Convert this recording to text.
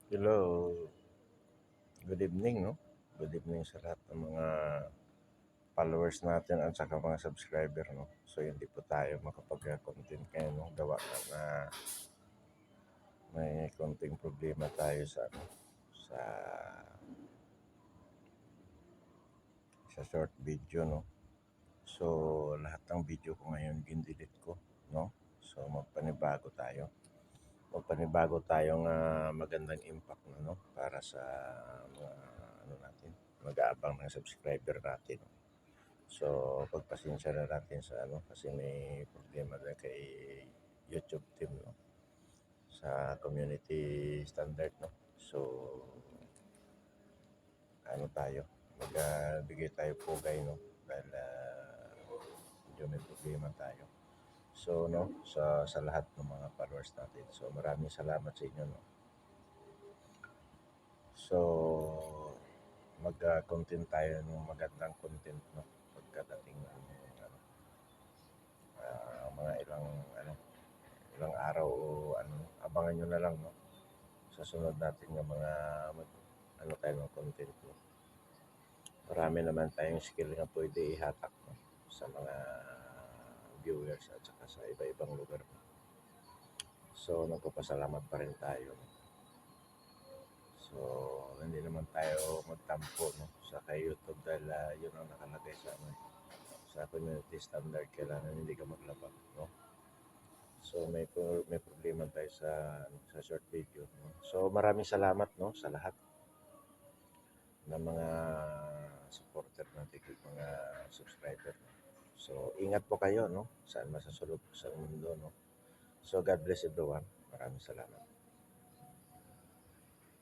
Hello, good evening, no? Good evening sa lahat ng mga followers natin at saka mga subscriber, no? So, hindi po tayo makapag-content ngayon, no? Gawa na may konting problema tayo sa, sa short video, no? So, lahat ng video ko ngayon, gindelete ko, no? So, magpanibago tayo. Magpanibago tayong magandang impact na, no? Para sa mga, ano natin, mag-aabang ng subscriber natin, no? So, pagpasensya na natin sa kasi may problema na kay YouTube team, no? Sa community standard, no? So, tayo, magbigay tayo pugay, no? Dahil medyo may problema tayo. So, no, sa lahat ng mga followers natin. So, maraming salamat sa inyo, no? So, mag-content tayo ng magandang content, no? Pagkadating ng mga ilang araw o abangan nyo na lang, no? Sa sunod natin ng mga tayo ng content, no? Marami naman tayong skill na pwede ihatak, no? Sa mga viewers at saka sa iba-ibang lugar, no? So, nagpapasalamat pa rin tayo, no? So, hindi naman tayo magtampo, no? Sa kay YouTube dahil yun ang nakalagay sa community standard, kailangan hindi ka maglabag, no? So may problema tayo sa short video, no? So maraming salamat, no, sa lahat ng mga supporter natin, mga subscriber, no? So ingat po kayo, no, saan masasulog sa mundo, no? So God bless everyone. Maraming salamat.